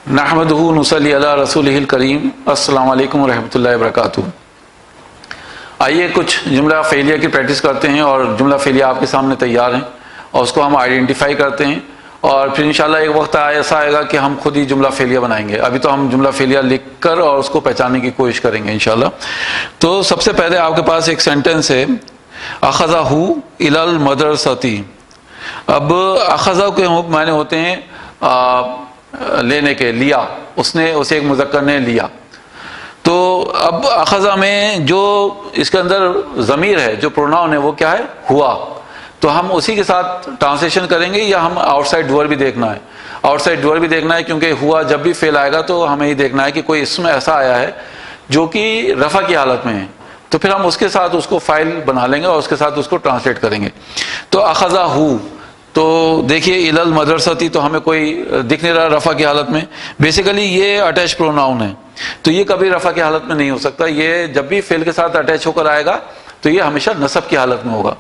نحمدہ نصلی علی رسولہ الکریم۔ السلام علیکم ورحمۃ اللہ وبرکاتہ۔ آئیے کچھ جملہ فعلیہ کی پریکٹس کرتے ہیں، اور جملہ فعلیہ آپ کے سامنے تیار ہیں اور اس کو ہم آئیڈینٹیفائی کرتے ہیں، اور پھر انشاءاللہ ایک وقت ایسا آئے گا کہ ہم خود ہی جملہ فعلیہ بنائیں گے۔ ابھی تو ہم جملہ فعلیہ لکھ کر اور اس کو پہچاننے کی کوشش کریں گے انشاءاللہ۔ تو سب سے پہلے آپ کے پاس ایک سینٹنس ہے، اخذہ الی المدرسۃ۔ اب اخذہ کے معنی ہوتے ہیں لینے کے، لیا، اس نے، اسے ایک مذکر نے لیا۔ تو اب اخذہ میں جو اس کے اندر ضمیر ہے، جو پروناؤن ہے، وہ کیا ہے؟ ہوا۔ تو ہم اسی کے ساتھ ٹرانسلیشن کریں گے، یا ہم آؤٹ سائڈ ڈور بھی دیکھنا ہے؟ آؤٹ سائڈ ڈور بھی دیکھنا ہے، کیونکہ ہوا جب بھی فعل آئے گا تو ہمیں یہ دیکھنا ہے کہ کوئی اسم ایسا آیا ہے جو کہ رفع کی حالت میں ہے، تو پھر ہم اس کے ساتھ اس کو فائل بنا لیں گے اور اس کے ساتھ اس کو ٹرانسلیٹ کریں گے۔ تو اخذہ، تو دیکھیے الی المدرسۃ، تو ہمیں کوئی دکھ نہیں رہا رفع کی حالت میں۔ بیسیکلی یہ اٹیچ پروناؤن ہے، تو یہ کبھی رفع کی حالت میں نہیں ہو سکتا۔ یہ جب بھی فعل کے ساتھ اٹیچ ہو کر آئے گا تو یہ ہمیشہ نصب کی حالت میں ہوگا۔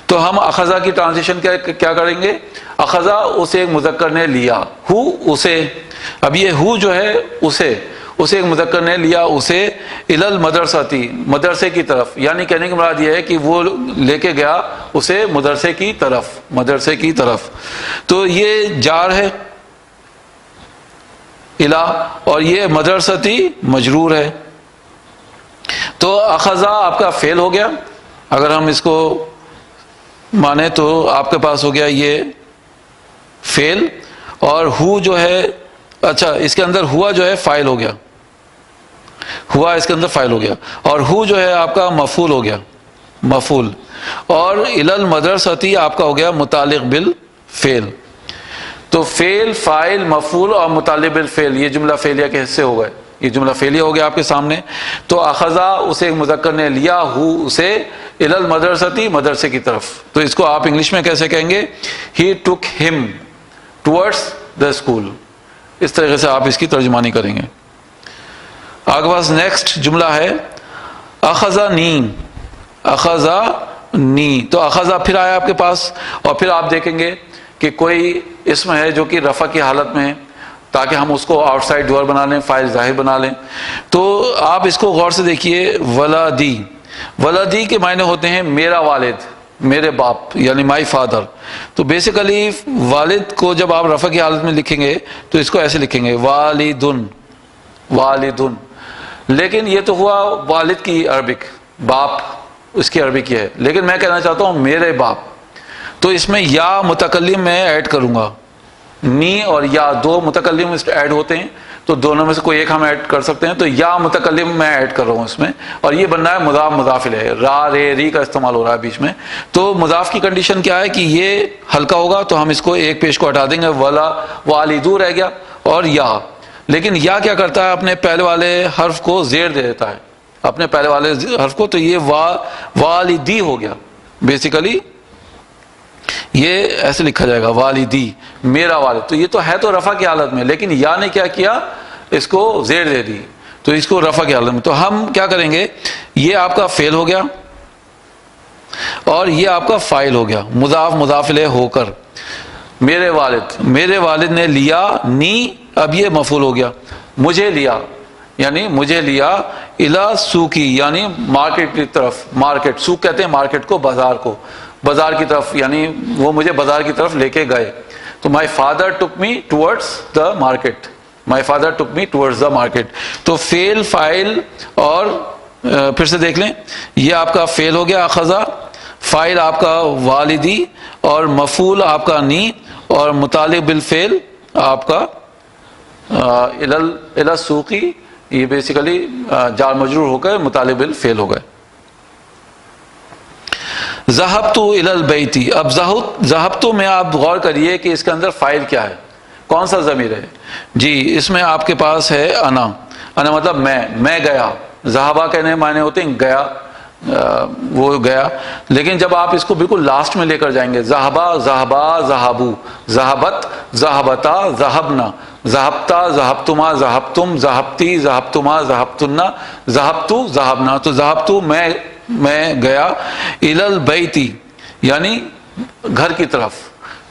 تو ہم اخذہ کی ٹرانسلیشن کیا کریں گے؟ اخذہ، اسے ایک مذکر نے لیا، اسے۔ اب یہ جو ہے اسے ایک مذکر نے لیا، اسے الی المدرسۃ، مدرسے کی طرف، یعنی کہنے کی مراد یہ ہے کہ وہ لے کے گیا اسے مدرسے کی طرف، مدرسے کی طرف۔ تو یہ جار ہے الی، اور یہ مدرستی مجرور ہے۔ تو اخذہ آپ کا فعل ہو گیا، اگر ہم اس کو مانے تو آپ کے پاس ہو گیا یہ فعل، اور جو ہے، اچھا اس کے اندر ہوا جو ہے فاعل ہو گیا، ہوا اس کے اندر فاعل ہو گیا، اور جو ہے آپ کا مفعول ہو گیا، مفعول، اور الی المدرسۃ آپ کا ہو گیا متعلق بالفعل۔ تو فعل، فاعل، مفعول اور متعلق بالفعل، یہ جملہ فعلیہ کے حصے ہو گئے، یہ جملہ فعلیہ ہو گیا آپ کے سامنے۔ تو اخذہ، اسے ایک مذکر نے لیا، اسے الی المدرسۃ، مدرسے کی طرف۔ تو اس کو آپ انگلش میں کیسے کہیں گے؟ ہی ٹک ہم ٹورڈز دا اسکول۔ اس طریقے سے آپ اس کی ترجمانی کریں گے۔ آگے پاس نیکسٹ جملہ ہے اخذنی، اخذنی۔ تو اخذہ پھر آیا آپ کے پاس، اور پھر آپ دیکھیں گے کہ کوئی اسم ہے جو کہ رفع کی حالت میں ہے، تاکہ ہم اس کو آؤٹ سائڈ ڈور بنا لیں، فاعل ظاہر بنا لیں۔ تو آپ اس کو غور سے دیکھیے، ولدی، ولدی کے معنی ہوتے ہیں میرا والد، میرے باپ، یعنی مائی فادر۔ تو بیسیکلی والد کو جب آپ رفع کی حالت میں لکھیں گے تو اس کو ایسے لکھیں گے، والدن، والدن۔ لیکن یہ تو ہوا والد کی عربک، باپ اس کی عربک ہے، لیکن میں کہنا چاہتا ہوں میرے باپ۔ تو اس میں یا متکلم میں ایڈ کروں گا، نی اور یا دو متکلم ایڈ ہوتے ہیں، تو دونوں میں سے کوئی ایک ہم ایڈ کر سکتے ہیں۔ تو یا متکلم میں ایڈ کر رہا ہوں اس میں، اور یہ بننا ہے مضاف مضاف الیہ، را رے ری کا استعمال ہو رہا ہے بیچ میں۔ تو مضاف کی کنڈیشن کیا ہے کہ یہ ہلکا ہوگا، تو ہم اس کو ایک پیش کو ہٹا دیں گے، ولا والدو رہ گیا، اور یا۔ لیکن یا کیا کرتا ہے؟ اپنے پہلے والے حرف کو زیر دے دیتا ہے، اپنے پہلے والے حرف کو، تو یہ والدی ہو گیا۔ بیسیکلی یہ ایسے لکھا جائے گا، والدی، میرا والد۔ تو یہ تو ہے تو رفع کی حالت میں، لیکن یا نے کیا کیا؟ اس کو زیر دے دی، تو اس کو رفع کی حالت میں۔ تو ہم کیا کریں گے؟ یہ آپ کا فعل ہو گیا، اور یہ آپ کا فاعل ہو گیا، مضاف مضاف الیہ ہو کر۔ میرے والد، میرے والد نے لیا، نی، اب یہ مفعول ہو گیا، مجھے لیا، یعنی مجھے لیا، الی سوقی، یعنی مارکیٹ کی طرف۔ مارکیٹ، سوق کہتے ہیں مارکیٹ کو، بازار کو، بازار کی طرف، یعنی وہ مجھے بازار کی طرف لے کے گئے۔ تو my father took me towards the market, my father took me towards the market. تو فعل، فاعل، اور پھر سے دیکھ لیں، یہ آپ کا فعل ہو گیا اخذہ، فاعل آپ کا والدی، اور مفعول آپ کا نی، اور متعلق بالفعل آپ کا الی السوقی۔ یہ بیسیکلی جار مجرور ہو کر متعلق بالفعل ہو گئے۔ ذہبت الی البیت، اب ذہبت میں آپ غور کریے کہ اس کے اندر فاعل کیا ہے، کون سا ضمیر ہے؟ جی اس میں آپ کے پاس ہے انا، انا مطلب میں گیا۔ ذہبہ کہنے معنی ہوتے ہیں گیا، وہ گیا۔ لیکن جب آپ اس کو بالکل لاسٹ میں لے کر جائیں گے، ذہبا، ذہبا، ذہبو، ذہبت، ذہبتا، ذہبنا، ذہبتا، ذہبتما، ذہبتم، ذہبتی، ذہبتما، ذہبتنا، ذہبتو، ذہبنا۔ تو ذہبتو میں گیا، الی البیت یعنی گھر کی طرف۔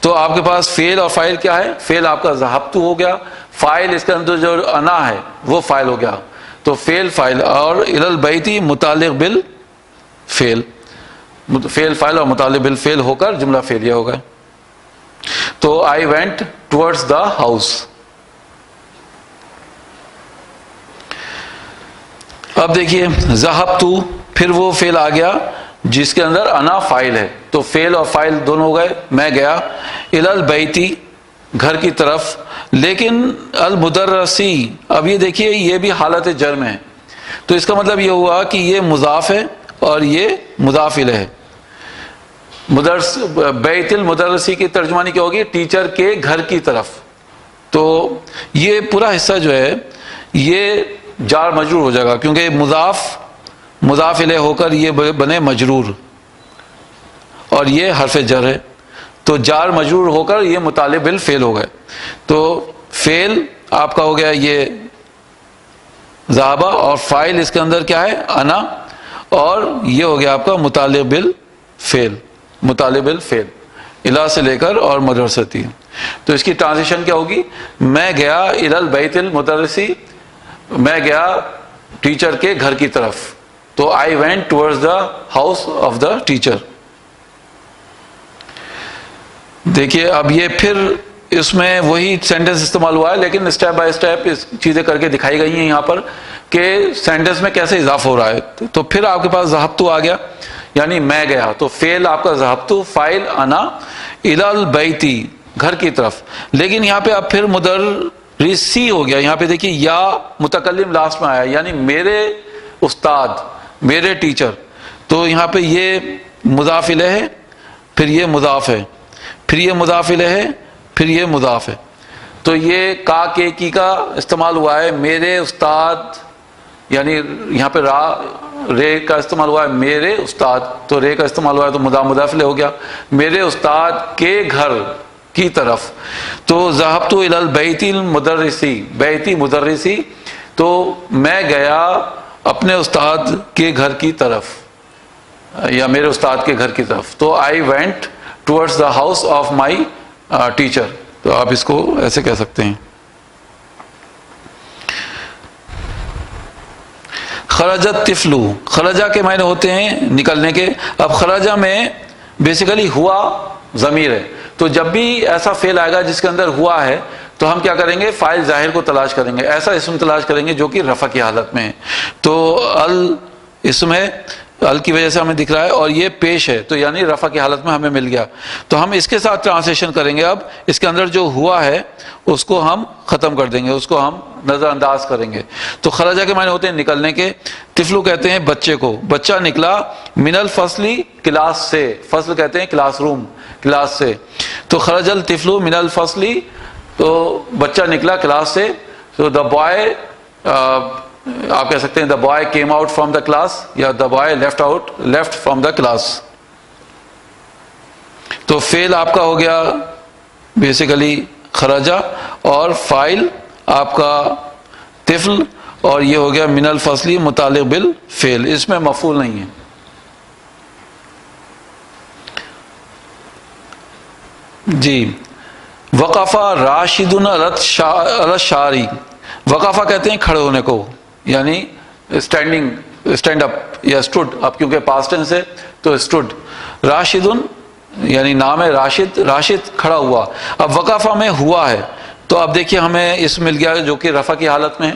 تو آپ کے پاس فعل اور فاعل کیا ہے؟ فعل آپ کا ذہبت ہو گیا، فاعل اس کے اندر جو انا ہے وہ فاعل ہو گیا، تو فعل فاعل، اور الی البیت متعلق بالفعل، فعل فاعل اور متعلق بالفعل ہو کر جملہ فعلیہ ہوگا. تو I went towards the house. اب دیکھیے ذہبت، پھر وہ فعل آ گیا جس کے اندر انا فاعل ہے، تو فعل اور فاعل دونوں ہو گئے. میں گیا الی البیت گھر کی طرف، لیکن المدرسی، اب یہ دیکھیے یہ بھی حالت جر میں ہے، تو اس کا مطلب یہ ہوا کہ یہ مضاف ہے اور یہ مضاف الیہ ہے. بیت المدرسی کی ترجمانی کیا ہوگی؟ ٹیچر کے گھر کی طرف. تو یہ پورا حصہ جو ہے یہ جار مجرور ہو جائے گا، کیونکہ مضاف الیہ ہو کر یہ بنے مجرور، اور یہ حرف جر ہے، تو جار مجرور ہو کر یہ متعلق بالفعل ہو گئے. تو فعل آپ کا ہو گیا یہ ذہبہ، اور فاعل اس کے اندر کیا ہے؟ انا، اور یہ ہو گیا آپ کا متعلق بالفعل، متعلق بالفعل الی سے لے کر اور مدرستی. تو اس کی ٹرانزیشن کیا ہوگی؟ میں گیا الی البیت المدرسی، میں گیا ٹیچر کے گھر کی طرف. تو I went towards the house of the teacher. دیکھیے اب یہ پھر اس میں وہی سینٹنس استعمال ہوا ہے، لیکن اسٹیپ بائی اسٹیپ چیزیں کر کے دکھائی گئی ہیں یہاں پر کہ سینٹنس میں کیسے اضافہ ہو رہا ہے. تو پھر آپ کے پاس ذہبت آ گیا، یعنی میں گیا، تو فعل آپ کا ذہبت، فاعل انا، الی البیت گھر کی طرف. لیکن یہاں پہ اب پھر مدرسی ہو گیا. یہاں پہ دیکھیے یا متکلم لاسٹ میں آیا، یعنی میرے استاد، میرے ٹیچر. تو یہاں پہ یہ مضاف الیہ ہے، پھر یہ مضاف ہے، پھر یہ مضاف الیہ ہے، پھر یہ مضاف ہے. تو یہ کا کے کی کا استعمال ہوا ہے، میرے استاد، یعنی یہاں پہ رے کا استعمال ہوا ہے، میرے استاد، تو رے کا استعمال ہوا ہے تو مضاف الیہ ہو گیا، میرے استاد کے گھر کی طرف. تو ذہبت الی البیت المدرسی، بیتی مدرسی، تو میں گیا اپنے استاد کے گھر کی طرف، یا میرے استاد کے گھر کی طرف. تو I went towards the house of my teacher. تو آپ اس کو ایسے کہہ سکتے ہیں. خرجت طفل، خرجہ کے معنی ہوتے ہیں نکلنے کے. اب خرجہ میں بیسیکلی ہوا ضمیر ہے، تو جب بھی ایسا فعل آئے گا جس کے اندر ہوا ہے تو ہم کیا کریں گے؟ فاعل ظاہر کو تلاش کریں گے، ایسا اسم تلاش کریں گے جو کہ رفع کی حالت میں ہے. تو ال اسم ہے، ال کی وجہ سے ہمیں دکھ رہا ہے، اور یہ پیش ہے، تو یعنی رفع کی حالت میں ہمیں مل گیا. تو ہم اس کے ساتھ ٹرانسلیشن کریں گے. اب اس کے اندر جو ہوا ہے اس کو ہم ختم کر دیں گے، اس کو ہم نظر انداز کریں گے. تو خرجہ کے معنی ہوتے ہیں نکلنے کے. طفلو کہتے ہیں بچے کو، بچہ نکلا من الفصلی کلاس سے، فصل کہتے ہیں کلاس روم، کلاس سے. تو خرج الطفل من الفصلی، تو بچہ نکلا کلاس سے. تو دا بوائے، آپ کہہ سکتے ہیں the boy came out from the class, یا the boy left from the class. تو فعل آپ کا ہو گیا بیسیکلی خرجہ، اور فاعل آپ کا طفل، اور یہ ہو گیا من الفصلی متعلق بالفعل، اس میں مفعول نہیں ہے. جی وقفہ راشد علی الشاری، وقفہ کہتے ہیں کھڑے ہونے کو، یعنی اسٹینڈ اپ یا اسٹوڈ، اب کیونکہ پاسٹ ٹینس ہے تو اسٹوڈ. راشد یعنی نام ہے راشد، راشد کھڑا ہوا. اب وقفہ میں ہوا ہے، تو اب دیکھیے ہمیں اس مل گیا جو کہ رفع کی حالت میں ہے.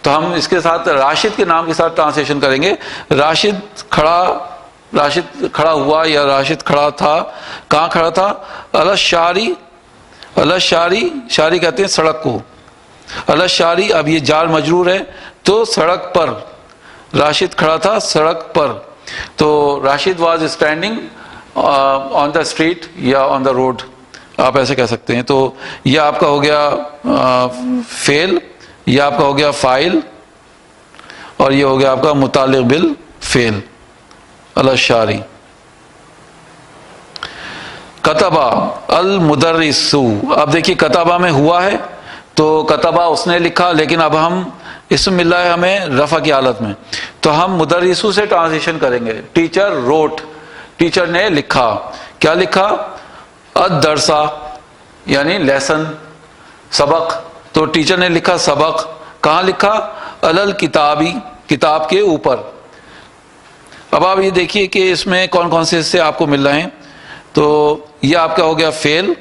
تو ہم اس کے ساتھ راشد کے نام کے ساتھ ٹرانسلیشن کریں گے. راشد کھڑا ہوا، یا راشد کھڑا تھا. کہاں کھڑا تھا؟ الشاری، الشاری، شاری کہتے ہیں سڑک کو. الشاری، اب یہ جار مجرور ہے، تو سڑک پر، راشد کھڑا تھا سڑک پر. تو Rashid was standing on the street یا آن دا روڈ، آپ ایسے کہہ سکتے ہیں. تو یہ آپ کا ہو گیا فعل، یہ آپ کا ہو گیا فاعل، اور یہ ہو گیا آپ کا متعلق بالفعل الشاری. کتبہ المدرس، اب دیکھیے کتبہ میں ہوا ہے تو کتبہ اس نے لکھا، لیکن اب ہم اسم مل رہا ہے ہمیں رفع کی حالت میں، تو ہم مدرسو سے ٹرانسلیشن کریں گے. ٹیچر روٹ، ٹیچر نے لکھا. کیا لکھا؟ الدرسہ، یعنی لیسن، سبق. تو ٹیچر نے لکھا سبق، کہاں لکھا؟ علل کتابی، کتاب کے اوپر. اب آپ یہ دیکھیے کہ اس میں کون کون سے حصے آپ کو مل رہے ہیں. تو یہ آپ کا ہو گیا فعل،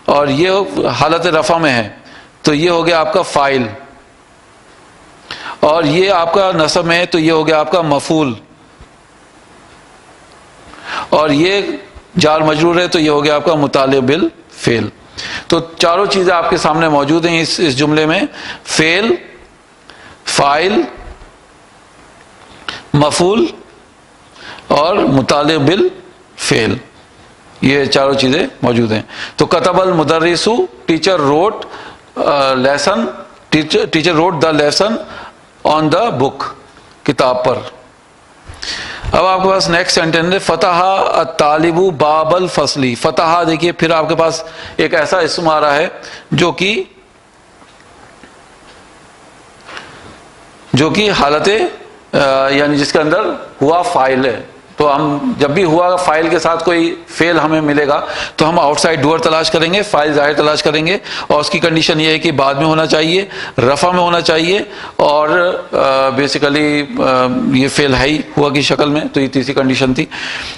اور یہ حالت رفع میں ہے تو یہ ہو گیا آپ کا فاعل، اور یہ آپ کا نصب میں ہے تو یہ ہو گیا آپ کا مفعول، اور یہ جار مجرور ہے تو یہ ہو گیا آپ کا متعلق بالفعل. تو چاروں چیزیں آپ کے سامنے موجود ہیں اس جملے میں، فعل، فاعل، مفعول اور متعلق بالفعل، یہ چاروں چیزیں موجود ہیں. تو کتب المدرس، teacher wrote lesson, teacher wrote the lesson on the book, کتاب پر. اب آپ کے پاس نیکسٹ سینٹینس ہے فتح الطالب باب الفصل. فتح دیکھیے پھر آپ کے پاس ایک ایسا اسم آ رہا ہے جو کہ حالت یعنی جس کے اندر ہوا فاعل ہے. تو ہم جب بھی ہوا فاعل کے ساتھ کوئی فعل ہمیں ملے گا تو ہم آؤٹ سائڈ ڈوئر تلاش کریں گے، فاعل ظاہر تلاش کریں گے، اور اس کی کنڈیشن یہ ہے کہ بعد میں ہونا چاہیے، رفع میں ہونا چاہیے، اور بیسیکلی یہ فعل ہے ہی ہوا کی شکل میں، تو یہ تیسری کنڈیشن تھی.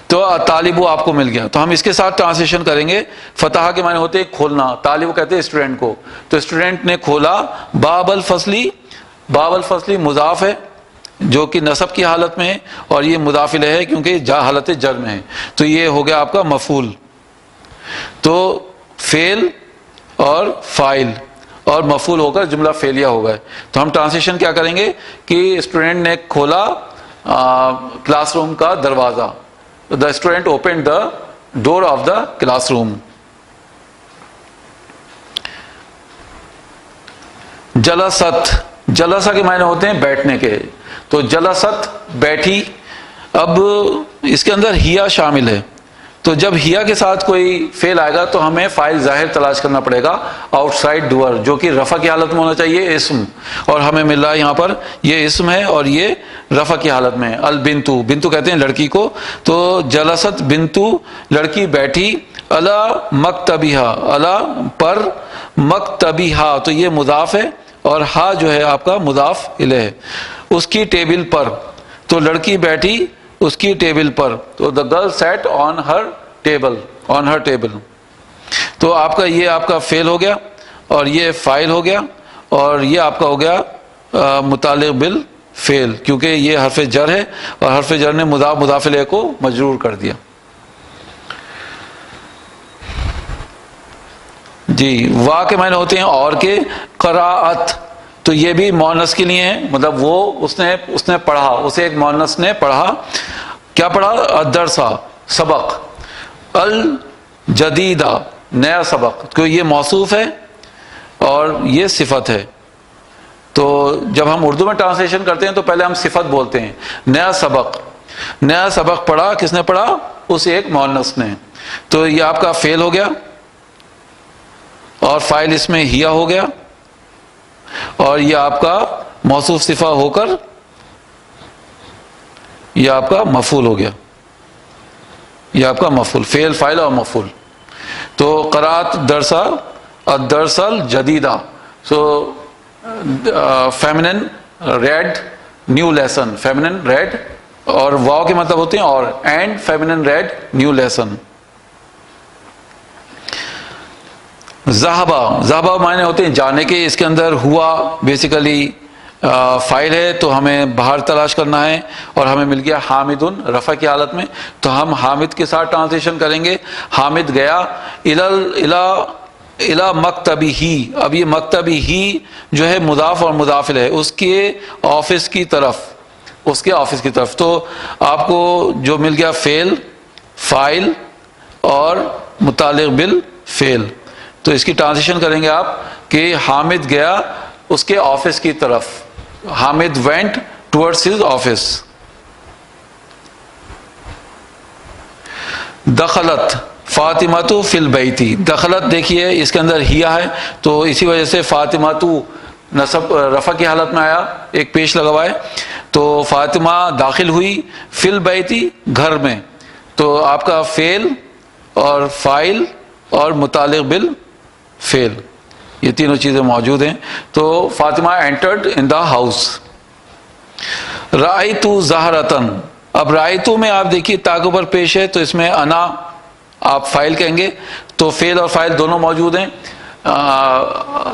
تو طالب آپ کو مل گیا، تو ہم اس کے ساتھ ٹرانسلیشن کریں گے. فتح کے معنی ہوتے ہیں کھولنا، طالب کہتے ہیں اسٹوڈنٹ کو، تو اسٹوڈنٹ نے کھولا. باب الفصلی، باب الفصلی مضاف ہے جو کہ نصب کی حالت میں ہے، اور یہ مضاف الیہ ہے کیونکہ حالت جر میں ہے، تو یہ ہو گیا آپ کا مفعول. تو فعل اور فاعل اور مفعول ہو کر جملہ فعلیہ ہو گئے. تو ہم ٹرانسلیشن کیا کریں گے کہ اسٹوڈنٹ نے کھولا کلاس روم کا دروازہ، the student opened the door of the classroom. جلست، جلسہ کے معنی ہوتے ہیں بیٹھنے کے، تو جلست بیٹھی. اب اس کے اندر ہیا شامل ہے، تو جب ہیا کے ساتھ کوئی فعل آئے گا تو ہمیں فاعل ظاہر تلاش کرنا پڑے گا آؤٹ سائڈ ڈور، جو کہ رفع کی حالت میں ہونا چاہیے اسم، اور ہمیں مل رہا ہے یہاں پر یہ اسم ہے اور یہ رفع کی حالت میں ہے. البنتو، بنتو کہتے ہیں لڑکی کو، تو جلست بنتو لڑکی بیٹھی. علی مکتبہا، علی پر، مکتبہا تو یہ مضاف ہے اور ہا جو ہے آپ کا مضاف الیہ، اس کی ٹیبل پر. تو لڑکی بیٹھی اس کی ٹیبل پر، تو the girl set on Hare table, on Hare table. تو آپ کا یہ آپ کا فعل ہو گیا، اور یہ فاعل ہو گیا، اور یہ آپ کا ہو گیا متعلق بالفعل، کیونکہ یہ حرف جر ہے اور حرف جر نے مضاف الیہ کو مجرور کر دیا. جی وا کے معنی ہوتے ہیں اور کے. قراءت، تو یہ بھی مؤنث کے لیے ہے، مطلب وہ اس نے پڑھا، اسے ایک مؤنث نے پڑھا. کیا پڑھا؟ الدرسا، سبق. الجدیدہ، نیا سبق، تو یہ موصوف ہے اور یہ صفت ہے. تو جب ہم اردو میں ٹرانسلیشن کرتے ہیں تو پہلے ہم صفت بولتے ہیں. نیا سبق، نیا سبق پڑھا، کس نے پڑھا؟ اس ایک مؤنث نے. تو یہ آپ کا فعل ہو گیا، اور فاعل اس میں ہیا ہو گیا، اور یہ آپ کا موصوف صفہ ہو کر یہ آپ کا مفعول ہو گیا، یہ آپ کا مفعول، فعل فاعل اور مفعول. تو قرأت درسا الدرس الجدیدہ، so feminine read new lesson, feminine read, اور واو کے مطلب ہوتے ہیں اور، and feminine read new lesson. ذہبہ، ذہبہ معنی ہوتے ہیں جانے کے. اس کے اندر ہوا بیسیکلی فاعل ہے تو ہمیں باہر تلاش کرنا ہے، اور ہمیں مل گیا حامد رفع کی حالت میں، تو ہم حامد کے ساتھ ٹرانسلیشن کریں گے. حامد گیا الی مکتبی ہی. اب یہ مکتبی ہی جو ہے مضاف اور مضاف الیہ، اس کے آفس کی طرف، اس کے آفس کی طرف. تو آپ کو جو مل گیا فعل، فاعل اور متعلق بالفعل. تو اس کی ٹرانسلیشن کریں گے آپ کہ حامد گیا اس کے آفس کی طرف، Hamid went towards his office. دخلت Fatima فی البیت. دخلت دیکھیے اس کے اندر ہیا ہے تو اسی وجہ سے فاطمۃ نصب رفع کی حالت میں آیا، ایک پیش لگا ہوا ہے. تو فاطمہ داخل ہوئی فی البیت گھر میں، تو آپ کا فعل اور فاعل اور متعلق فیل، یہ تینوں چیزیں موجود ہیں. تو Fatima entered in the house. رأیت زہرتن، اب رأیت میں آپ دیکھیے تا کے اوپر پیش ہے تو اس میں انا آپ فائل کہیں گے، تو فعل اور فاعل دونوں موجود ہیں.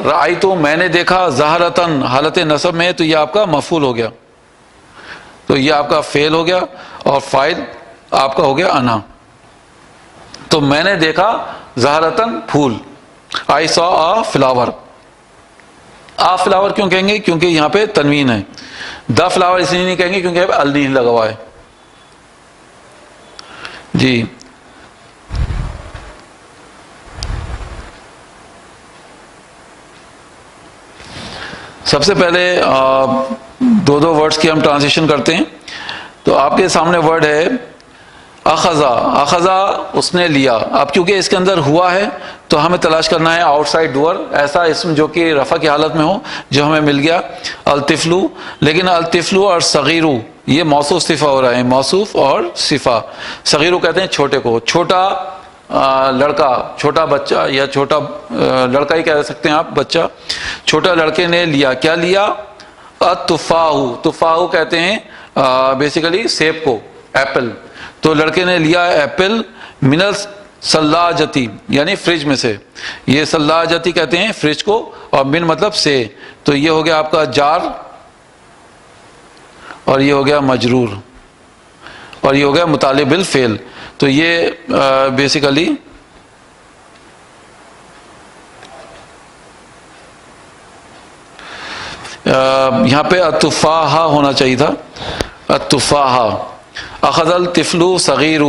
رأیت میں نے دیکھا، زہرتن حالت نصب میں ہے تو یہ آپ کا مفعول ہو گیا، تو یہ آپ کا فعل ہو گیا اور فاعل آپ کا ہو گیا انا. تو میں نے دیکھا زہرتن پھول. آئی سا آ فلاور. آ فلاور کیوں کہیں گے؟ کیونکہ یہاں پہ تنوین ہے. دا فلاور اس لیے نہیں کہیں گے کیونکہ ال نہیں لگا ہوا ہے. جی سب سے پہلے دو ورڈز کی ہم ٹرانسلیشن کرتے ہیں. تو آپ کے سامنے ورڈ ہے اخذا. اخذا اس نے لیا. اب کیونکہ اس کے اندر ہوا ہے تو ہمیں تلاش کرنا ہے آؤٹ سائڈ ڈور، ایسا اسم جو کہ رفع کی حالت میں ہو، جو ہمیں مل گیا الطفلو. لیکن الطفلو اور صغیرو یہ موصوف صفہ ہو رہا ہے، موصوف اور صفہ. صغیرو کہتے ہیں چھوٹے کو، چھوٹا لڑکا، چھوٹا بچہ یا چھوٹا لڑکا ہی کہہ سکتے ہیں آپ، بچہ. چھوٹا لڑکے نے لیا. کیا لیا؟ التفاح. تفاح کہتے ہیں بیسیکلی سیب کو، ایپل. تو لڑکے نے لیا ایپل من الثلاجتی یعنی فریج میں سے. یہ ثلاجتی کہتے ہیں فریج کو، اور من مطلب سے. تو یہ ہو گیا آپ کا جار، اور یہ ہو گیا مجرور، اور یہ ہو گیا متعلق بالفعل. تو یہ بیسیکلی یہاں پہ التفاح ہونا چاہیے تھا، التفاح. اخذ الطفل صغیر،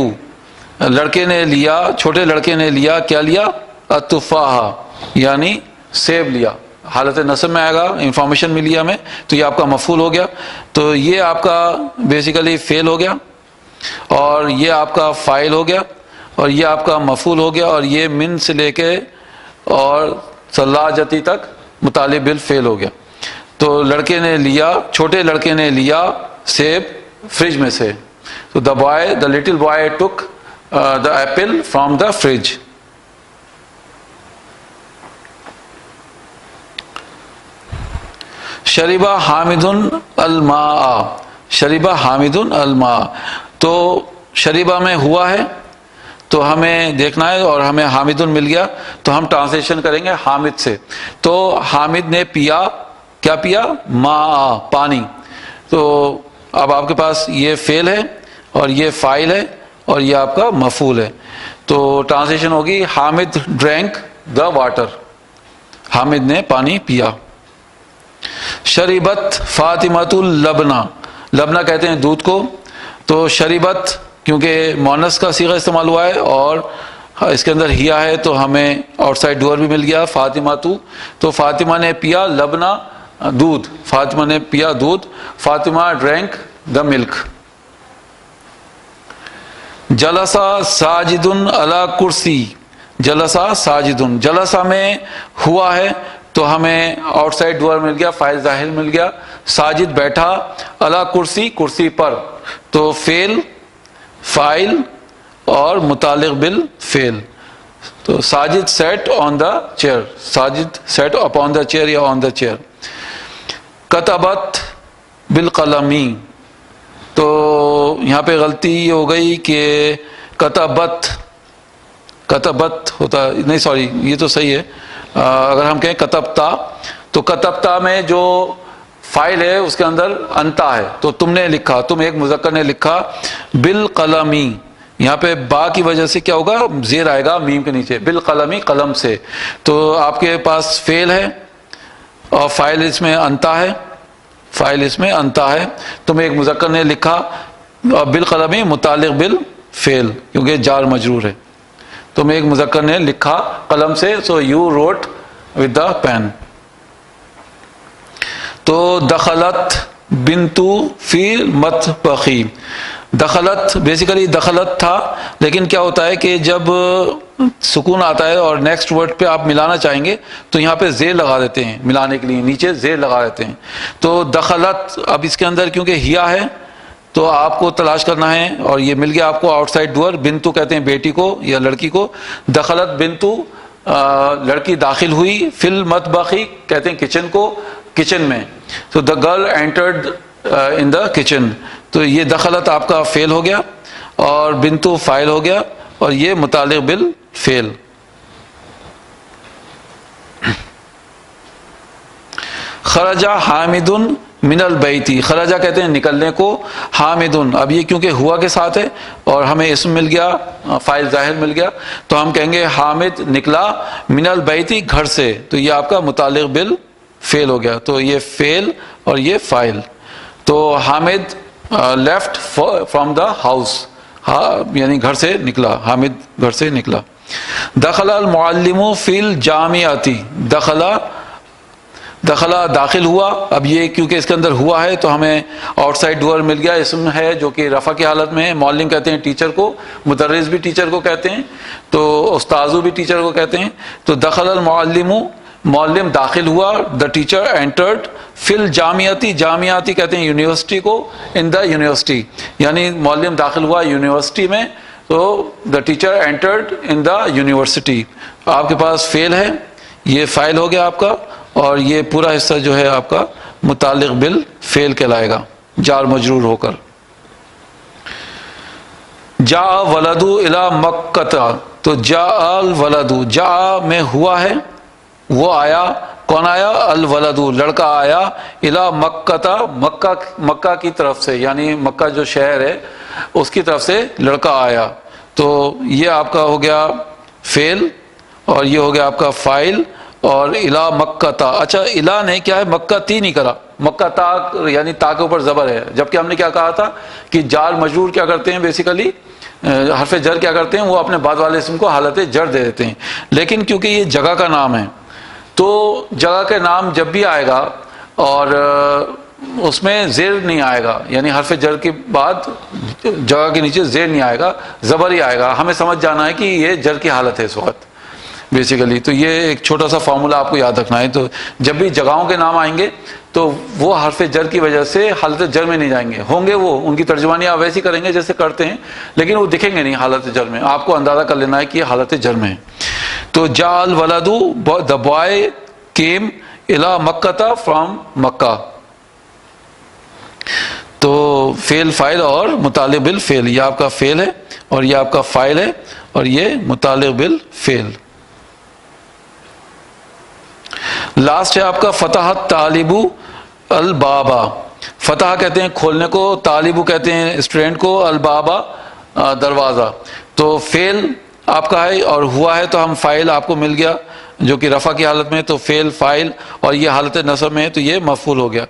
لڑکے نے لیا، چھوٹے لڑکے نے لیا. کیا لیا؟ التفاح یعنی سیب لیا. حالت نصب میں آئے گا، انفارمیشن ملی ہمیں، تو یہ آپ کا مفعول ہو گیا. تو یہ آپ کا بیسیکلی فعل ہو گیا، اور یہ آپ کا فاعل ہو گیا، اور یہ آپ کا مفعول ہو گیا، اور یہ من سے لے کے اور ثلاجتی تک متعلق بالفعل ہو گیا. تو لڑکے نے لیا، چھوٹے لڑکے نے لیا سیب فریج میں سے. So the little boy took the apple from the fridge. شریبہ Hamid الماء. شریبہ حامد الماء. تو شریبہ میں ہوا ہے تو ہمیں دیکھنا ہے، اور ہمیں حامد مل گیا تو ہم ٹرانسلیشن کریں گے حامد سے. تو حامد نے پیا. کیا پیا؟ ماء پانی. تو اب آپ کے پاس یہ فعل ہے اور یہ فاعل ہے اور یہ آپ کا مفعول ہے. تو ٹرانسلیشن ہوگی Hamid drink the water. Hamid نے پانی پیا. شریبت فاطمۃ اللبنہ. لبنہ کہتے ہیں دودھ کو. تو شریبت کیونکہ مؤنث کا صیغہ استعمال ہوا ہے اور اس کے اندر ہیا ہے تو ہمیں آؤٹ سائڈ ڈور بھی مل گیا فاطمہ تو فاطمہ نے پیا لبنہ دودھ. فاطمہ نے پیا دودھ. فاطمہ ڈرینک دا ملک. جلسہ ساجدن علی کرسی. جلسہ ساجدن. جلسہ میں ہوا ہے تو ہمیں آؤٹ سائڈ ڈور مل گیا، فاعل ظاہر مل گیا. ساجد بیٹھا، علی کرسی کرسی پر. تو فعل، فاعل اور متعلق بالفعل. تو Sajid sat on the chair. Sajid sat upon the chair یا آن دا چیئر. کتبت بالقلمی. تو یہاں پہ غلطی یہ ہو گئی کہ کتبت ہوتا نہیں، سوری یہ تو صحیح ہے. اگر ہم کہیں کتبتا تو کتبتا میں جو فائل ہے اس کے اندر انتا ہے، تو تم نے لکھا، تم ایک مذکر نے لکھا بالقلمی. یہاں پہ با کی وجہ سے کیا ہوگا؟ زیر آئے گا میم کے نیچے. بالقلمی قلم سے. تو آپ کے پاس فعل ہے اور فاعل اس میں انتا ہے. فاعل اس میں انتا ہے. تم ایک مذکر نے لکھا اور بالقلمی متعلق بالفعل کیونکہ جار مجرور ہے. تم ایک مذکر نے لکھا قلم سے. So you wrote with the pen. تو دخلت بنتو فی المطبخ. دخلت بیسیکلی دخلت تھا، لیکن کیا ہوتا ہے کہ جب سکون آتا ہے اور نیکسٹ ورڈ پہ آپ ملانا چاہیں گے تو یہاں پہ زیر لگا دیتے ہیں، ملانے کے لیے نیچے زیر لگا دیتے ہیں. تو دخلت، اب اس کے اندر کیونکہ ہیا ہے تو آپ کو تلاش کرنا ہے، اور یہ مل گیا آپ کو آؤٹ سائڈ ڈور. بنتو کہتے ہیں بیٹی کو یا لڑکی کو. دخلت بنتو لڑکی داخل ہوئی، فی المطبخی کہتے ہیں کچن کو، کچن میں، تو the girl entered in the kitchen, تو یہ دخلت آپ کا فعل ہو گیا اور بنتو فاعل ہو گیا اور یہ متعلق بالفعل. خرجہ حامد من البیتی، خرجہ کہتے ہیں نکلنے کو، حامد اب یہ کیونکہ ہوا کے ساتھ ہے اور ہمیں اسم مل گیا، فاعل ظاہر مل گیا، تو ہم کہیں گے حامد نکلا من البیتی گھر سے، تو یہ آپ کا متعلق بالفعل ہو گیا، تو یہ فعل اور یہ فاعل. تو Hamid left from the house, یعنی گھر سے نکلا، حامد گھر سے نکلا. دخل المعلم فی الجامعۃ، دخلا داخل ہوا، اب یہ کیونکہ اس کے اندر ہوا ہے تو ہمیں آؤٹ سائڈ ڈور مل گیا، اسم ہے جو کہ رفع کی حالت میں ہے. معلم کہتے ہیں ٹیچر کو، مدرس بھی ٹیچر کو کہتے ہیں، تو استاذو بھی ٹیچر کو کہتے ہیں. تو دخل المعلم، معلم داخل ہوا، دا ٹیچر انٹرڈ فی الجامعۃ، جامعۃ کہتے ہیں یونیورسٹی کو، ان دا یونیورسٹی، یعنی معلم داخل ہوا یونیورسٹی میں، تو the teacher entered in the university. آپ کے پاس فعل ہے، یہ فاعل ہو گیا آپ کا، اور یہ پورا حصہ جو ہے آپ کا متعلق بالفعل کہلائے گا جار مجرور ہو کر. جاء ولد الی مکہ، تو جاء الولد، جاء میں ہوا ہے، وہ آیا، کون آیا؟ الولد لڑکا آیا، الی مکہ، مکہ کی طرف سے، یعنی مکہ جو شہر ہے اس کی طرف سے لڑکا آیا. تو یہ آپ کا ہو گیا فعل اور یہ ہو گیا آپ کا فاعل. اور الا مکہ تا، اچھا الا نے کیا ہے مکہ تی نہیں کرا، مکہ تا یعنی تا کے اوپر زبر ہے، جبکہ ہم نے کیا کہا تھا کہ جار مجرور کیا کرتے ہیں، بیسیکلی حرف جر کیا کرتے ہیں، وہ اپنے بعد والے اسم کو حالت جر دے دیتے ہیں. لیکن کیونکہ یہ جگہ کا نام ہے تو جگہ کے نام جب بھی آئے گا اور اس میں زیر نہیں آئے گا، یعنی حرف جر کے بعد جگہ کے نیچے زیر نہیں آئے گا، زبر ہی آئے گا. ہمیں سمجھ جانا ہے کہ یہ جر کی حالت ہے اس وقت بیسیکلی. تو یہ ایک چھوٹا سا فارمولا آپ کو یاد رکھنا ہے. تو جب بھی جگہوں کے نام آئیں گے تو وہ حرف جر کی وجہ سے حالت جر میں نہیں جائیں گے، ہوں گے وہ ان کی ترجمانی آپ ویسی کریں گے جیسے کرتے ہیں، لیکن وہ دکھیں گے نہیں حالت جر میں. آپ کو اندازہ کر لینا ہے کہ یہ حالت جر میں ہے. تو جاء الولد، the boy came الی مکہ فرام مکہ. تو فعل فاعل اور متعلق بالفعل، یہ آپ کا فعل ہے اور یہ آپ کا فاعل ہے اور یہ متعلق بالفعل. لاسٹ ہے آپ کا فتح طالب البابا. فتح کہتے ہیں کھولنے کو، طالب کہتے ہیں اسٹوڈنٹ کو، البابا دروازہ. تو فعل آپ کا ہے اور ہوا ہے تو ہم فاعل آپ کو مل گیا جو کہ رفع کی حالت میں، تو فعل فاعل اور یہ حالت نصب میں ہے تو یہ مفعول ہو گیا.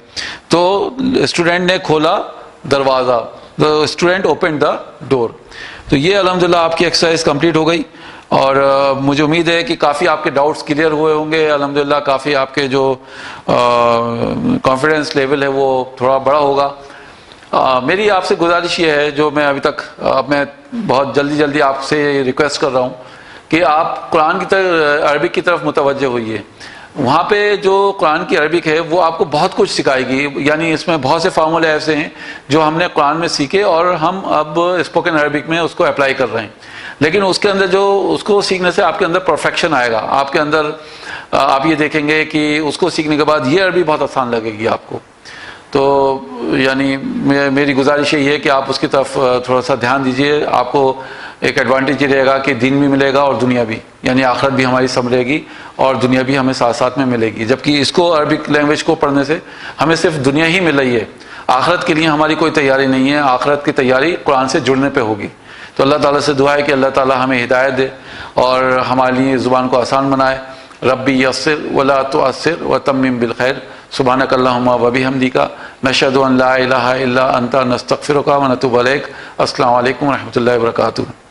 تو اسٹوڈنٹ نے کھولا دروازہ، the student opened the door. تو یہ الحمدللہ آپ کی ایکسرسائز کمپلیٹ ہو گئی اور مجھے امید ہے کہ کافی آپ کے ڈاؤٹس کلیئر ہوئے ہوں گے. الحمدللہ کافی آپ کے جو کانفیڈنس لیول ہے وہ تھوڑا بڑا ہوگا. میری آپ سے گزارش یہ ہے، جو میں ابھی تک میں بہت جلدی آپ سے ریکویسٹ کر رہا ہوں کہ آپ قرآن کی طرف، عربک کی طرف متوجہ ہوئیے. وہاں پہ جو قرآن کی عربک ہے وہ آپ کو بہت کچھ سکھائے گی، یعنی اس میں بہت سے فارمولے ایسے ہیں جو ہم نے قرآن میں سیکھے اور ہم اب اسپوکن عربک میں اس کو اپلائی کر رہے ہیں. لیکن اس کے اندر جو اس کو سیکھنے سے آپ کے اندر پرفیکشن آئے گا. آپ کے اندر آپ یہ دیکھیں گے کہ اس کو سیکھنے کے بعد یہ عربی بہت آسان لگے گی آپ کو. تو یعنی میری گزارش یہ ہے کہ آپ اس کی طرف تھوڑا سا دھیان دیجئے. آپ کو ایک ایڈوانٹیج یہ رہے گا کہ دین بھی ملے گا اور دنیا بھی، یعنی آخرت بھی ہماری سنبھلے گی اور دنیا بھی ہمیں ساتھ ساتھ میں ملے گی. جبکہ اس کو عربک لینگویج کو پڑھنے سے ہمیں صرف دنیا ہی مل رہی ہے، آخرت کے لیے ہماری کوئی تیاری نہیں ہے. آخرت کی تیاری قرآن سے جڑنے پہ ہوگی. تو اللہ تعالیٰ سے دعا ہے کہ اللہ تعالیٰ ہمیں ہدایت دے اور ہمارے لیے زبان کو آسان بنائے. ربی یسر ولا تعسر وتمم بالخیر. سبحانک اللہم وبحمدک نشہد ان لا الہ الا انت نستغفرک ونتوب الیک. السلام علیکم ورحمۃ اللہ وبرکاتہ.